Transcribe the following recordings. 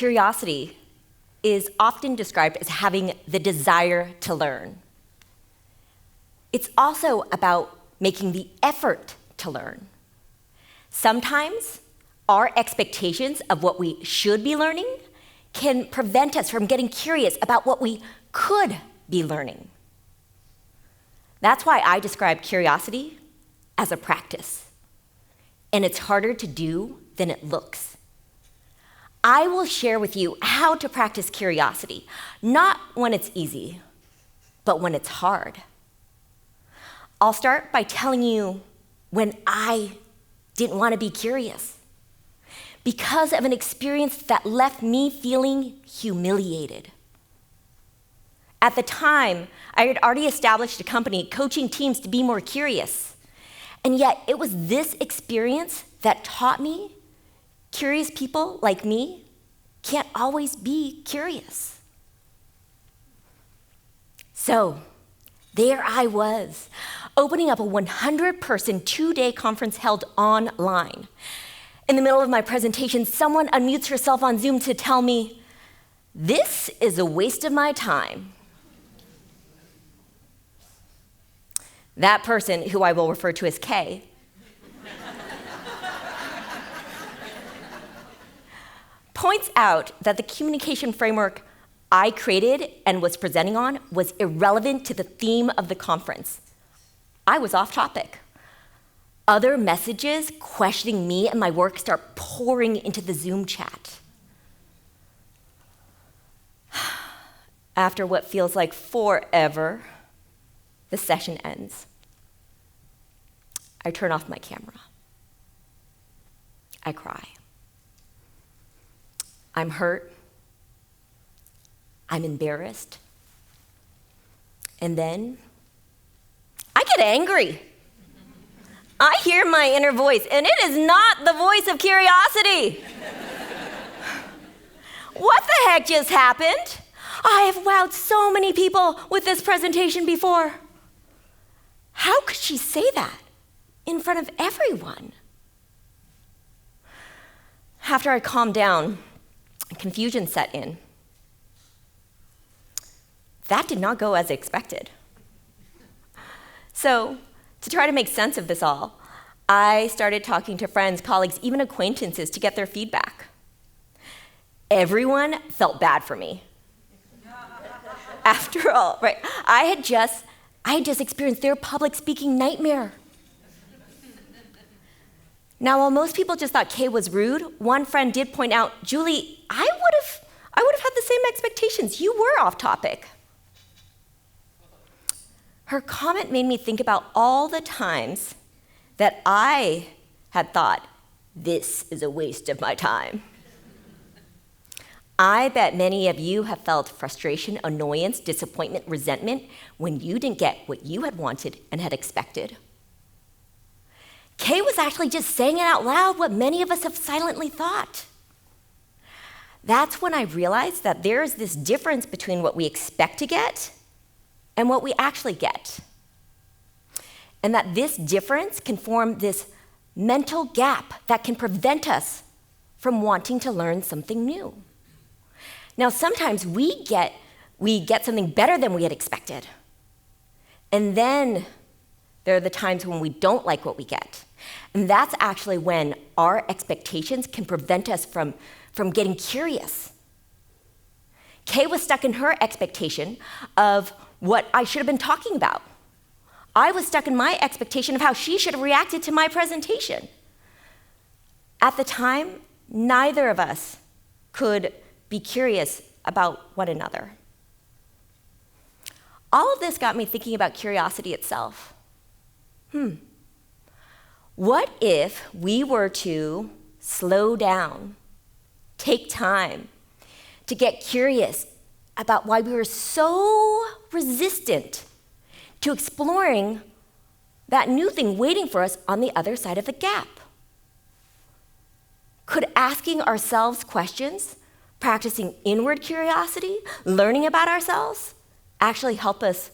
curiosity is often described as having the desire to learn. It's also about making the effort to learn. Sometimes our expectations of what we should be learning can prevent us from getting curious about what we could be learning. That's why I describe curiosity as a practice, and it's harder to do than it looks. I will share with you how to practice curiosity, not when it's easy, but when it's hard. I'll start by telling you when I didn't want to be curious because of an experience that left me feeling humiliated. At the time, I had already established a company coaching teams to be more curious, and yet it was this experience that taught me curious people like me can't always be curious. So, there I was, opening up a 100-person 2-day conference held online. In the middle of my presentation, someone unmutes herself on Zoom to tell me, "This is a waste of my time." That person, who I will refer to as Kay, points out that the communication framework I created and was presenting on was irrelevant to the theme of the conference. I was off topic. Other messages questioning me and my work start pouring into the Zoom chat. After what feels like forever, the session ends. I turn off my camera. I cry. I'm hurt. I'm embarrassed. And then I get angry. I hear my inner voice, and it is not the voice of curiosity. What the heck just happened? I have wowed so many people with this presentation before. How could she say that in front of everyone? After I calmed down, confusion set in. That did not go as expected. So, to try to make sense of this all, I started talking to friends, colleagues, even acquaintances to get their feedback. Everyone felt bad for me. After all, right? I had just experienced their public speaking nightmare. Now, while most people just thought Kay was rude, one friend did point out, "Julie, I would have had the same expectations. You were off topic." Her comment made me think about all the times that I had thought, "This is a waste of my time." I bet many of you have felt frustration, annoyance, disappointment, resentment when you didn't get what you had wanted and had expected. Kay was actually just saying it out loud what many of us have silently thought. That's when I realized that there is this difference between what we expect to get and what we actually get. And that this difference can form this mental gap that can prevent us from wanting to learn something new. Now, sometimes we get something better than we had expected. And then there are the times when we don't like what we get. And that's actually when our expectations can prevent us from getting curious. Kay was stuck in her expectation of what I should have been talking about. I was stuck in my expectation of how she should have reacted to my presentation. At the time, neither of us could be curious about one another. All of this got me thinking about curiosity itself. What if we were to slow down, take time to get curious about why we were so resistant to exploring that new thing waiting for us on the other side of the gap? Could asking ourselves questions, practicing inward curiosity, learning about ourselves, actually help us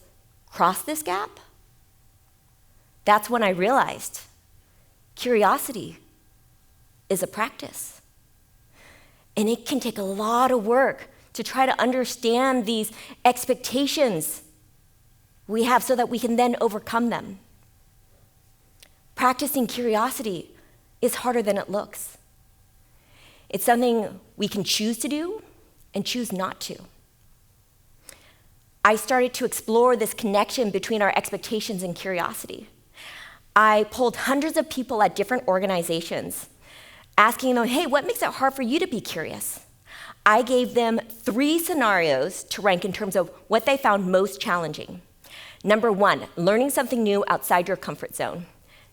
cross this gap? That's when I realized curiosity is a practice. And it can take a lot of work to try to understand these expectations we have so that we can then overcome them. Practicing curiosity is harder than it looks. It's something we can choose to do and choose not to. I started to explore this connection between our expectations and curiosity. I polled hundreds of people at different organizations, asking them, hey, what makes it hard for you to be curious? I gave them 3 scenarios to rank in terms of what they found most challenging. Number 1, learning something new outside your comfort zone.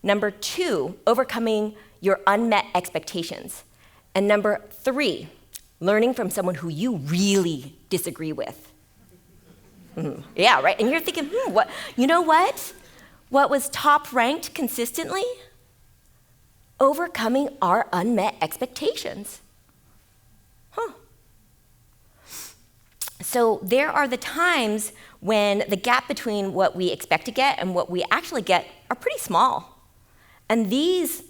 Number 2, overcoming your unmet expectations. And number 3, learning from someone who you really disagree with. Yeah, right? And you're thinking, what? You know what? What was top ranked consistently? Overcoming our unmet expectations. So there are the times when the gap between what we expect to get and what we actually get are pretty small. And these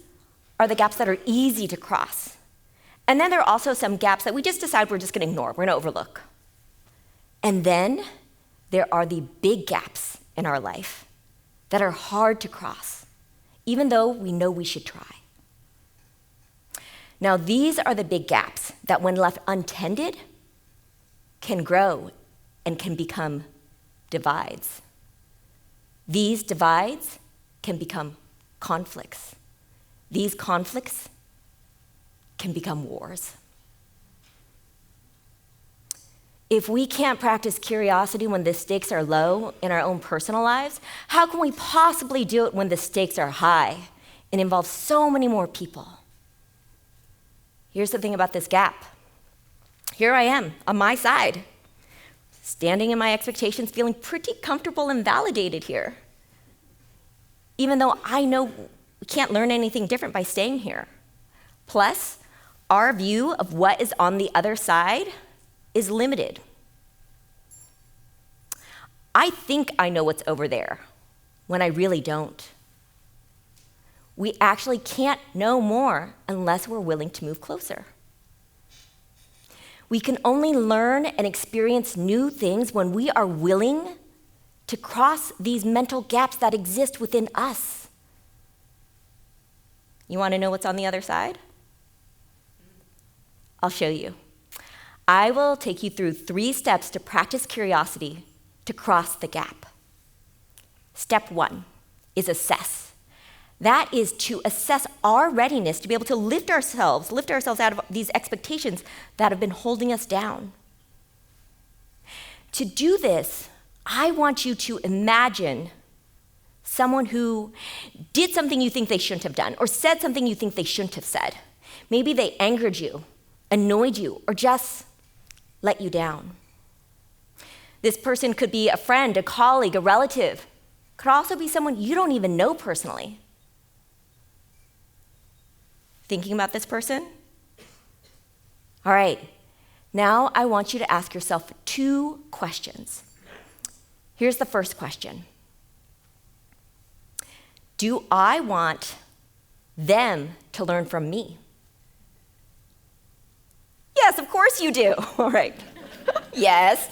are the gaps that are easy to cross. And then there are also some gaps that we just decide we're just going to ignore, we're going to overlook. And then there are the big gaps in our life that are hard to cross, even though we know we should try. Now, these are the big gaps that, when left untended, can grow and can become divides. These divides can become conflicts. These conflicts can become wars. If we can't practice curiosity when the stakes are low in our own personal lives, how can we possibly do it when the stakes are high and involve so many more people? Here's the thing about this gap. Here I am on my side, standing in my expectations, feeling pretty comfortable and validated here, even though I know we can't learn anything different by staying here. Plus, our view of what is on the other side is limited. I think I know what's over there when I really don't. We actually can't know more unless we're willing to move closer. We can only learn and experience new things when we are willing to cross these mental gaps that exist within us. You want to know what's on the other side? I'll show you. I will take you through 3 steps to practice curiosity to cross the gap. Step 1 is assess. That is to assess our readiness to be able to lift ourselves out of these expectations that have been holding us down. To do this, I want you to imagine someone who did something you think they shouldn't have done, or said something you think they shouldn't have said. Maybe they angered you, annoyed you, or just let you down. This person could be a friend, a colleague, a relative. Could also be someone you don't even know personally. Thinking about this person? All right, now I want you to ask yourself 2 questions. Here's the first question. Do I want them to learn from me? Yes, of course you do. All right. Yes.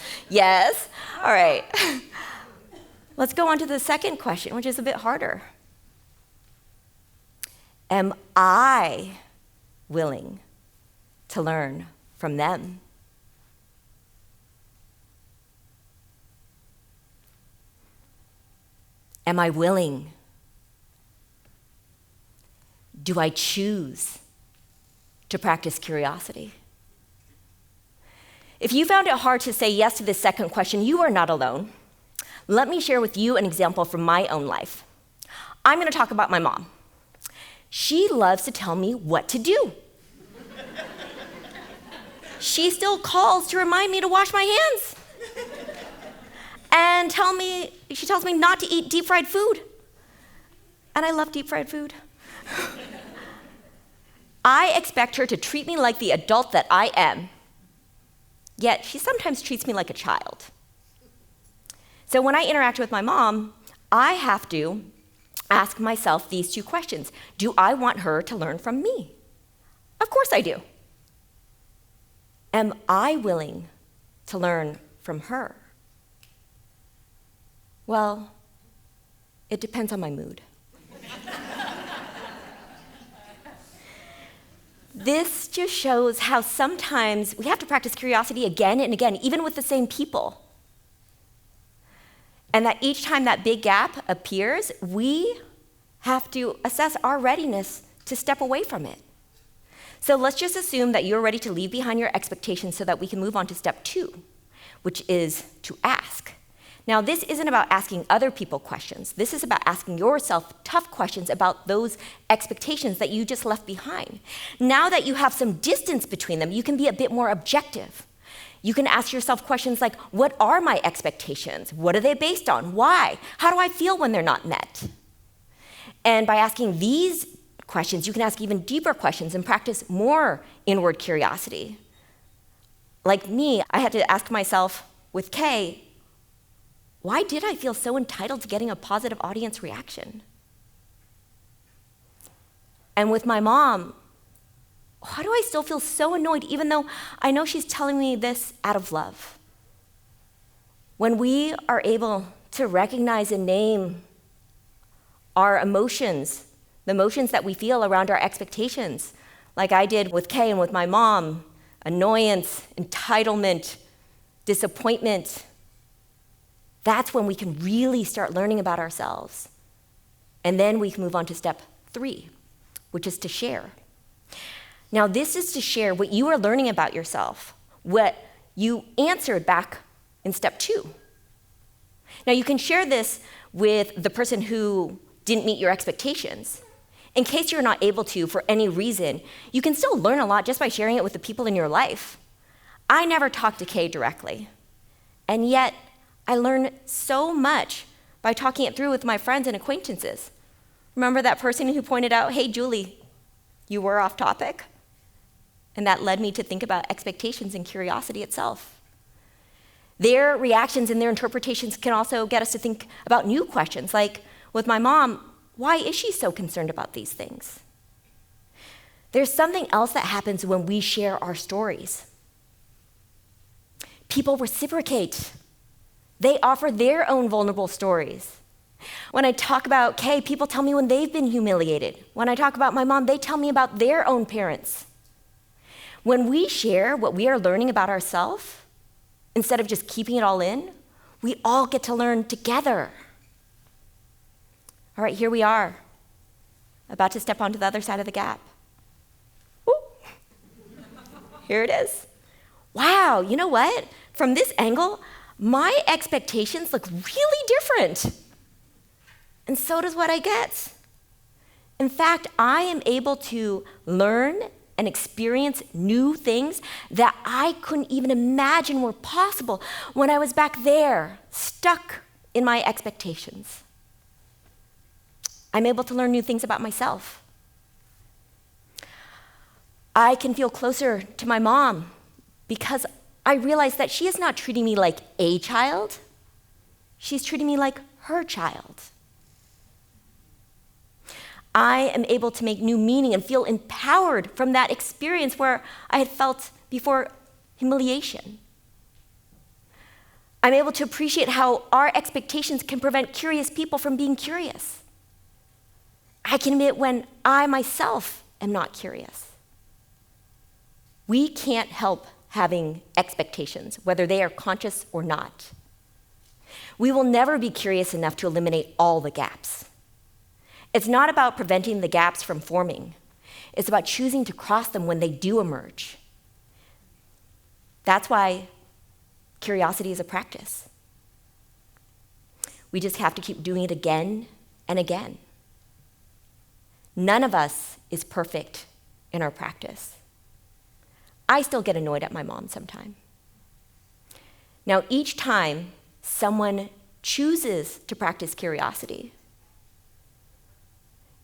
All right. Let's go on to the second question, which is a bit harder. Am I willing to learn from them? Am I willing? Do I choose to practice curiosity? If you found it hard to say yes to this second question, you are not alone. Let me share with you an example from my own life. I'm going to talk about my mom. She loves to tell me what to do. She still calls to remind me to wash my hands. And she tells me not to eat deep fried food. And I love deep fried food. I expect her to treat me like the adult that I am. Yet she sometimes treats me like a child. So when I interact with my mom, I have to ask myself these 2 questions. Do I want her to learn from me? Of course I do. Am I willing to learn from her? Well, it depends on my mood. This just shows how sometimes we have to practice curiosity again and again, even with the same people. And that each time that big gap appears, we have to assess our readiness to step away from it. So let's just assume that you're ready to leave behind your expectations so that we can move on to step 2, which is to ask. Now, this isn't about asking other people questions. This is about asking yourself tough questions about those expectations that you just left behind. Now that you have some distance between them, you can be a bit more objective. You can ask yourself questions like, what are my expectations? What are they based on? Why? How do I feel when they're not met? And by asking these questions, you can ask even deeper questions and practice more inward curiosity. Like me, I had to ask myself with Kay, why did I feel so entitled to getting a positive audience reaction? And with my mom, why do I still feel so annoyed even though I know she's telling me this out of love? When we are able to recognize and name our emotions, the emotions that we feel around our expectations, like I did with Kay and with my mom, annoyance, entitlement, disappointment, that's when we can really start learning about ourselves. And then we can move on to step 3, which is to share. Now, this is to share what you are learning about yourself, what you answered back in step 2. Now, you can share this with the person who didn't meet your expectations. In case you're not able to for any reason, you can still learn a lot just by sharing it with the people in your life. I never talked to Kay directly, and yet I learned so much by talking it through with my friends and acquaintances. Remember that person who pointed out, hey, Julie, you were off topic? And that led me to think about expectations and curiosity itself. Their reactions and their interpretations can also get us to think about new questions, like with my mom, why is she so concerned about these things? There's something else that happens when we share our stories. People reciprocate. They offer their own vulnerable stories. When I talk about Kay, people tell me when they've been humiliated. When I talk about my mom, they tell me about their own parents. When we share what we are learning about ourselves, instead of just keeping it all in, we all get to learn together. All right, here we are, about to step onto the other side of the gap. Woo. Here it is. Wow, you know what? From this angle, my expectations look really different. And so does what I get. In fact, I am able to learn and experience new things that I couldn't even imagine were possible when I was back there, stuck in my expectations. I'm able to learn new things about myself. I can feel closer to my mom because I realize that she is not treating me like a child. She's treating me like her child. I am able to make new meaning and feel empowered from that experience where I had felt before humiliation. I'm able to appreciate how our expectations can prevent curious people from being curious. I can admit when I myself am not curious. We can't help having expectations, whether they are conscious or not. We will never be curious enough to eliminate all the gaps. It's not about preventing the gaps from forming. It's about choosing to cross them when they do emerge. That's why curiosity is a practice. We just have to keep doing it again and again. None of us is perfect in our practice. I still get annoyed at my mom sometimes. Now, each time someone chooses to practice curiosity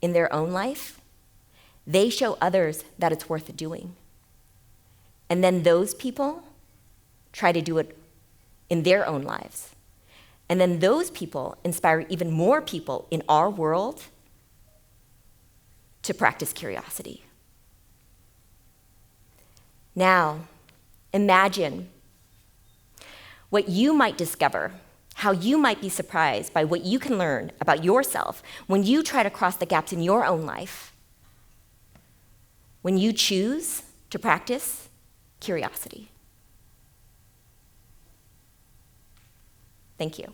in their own life, they show others that it's worth doing. And then those people try to do it in their own lives. And then those people inspire even more people in our world to practice curiosity. Now, Imagine what you might discover, how you might be surprised by what you can learn about yourself when you try to cross the gaps in your own life, when you choose to practice curiosity. Thank you.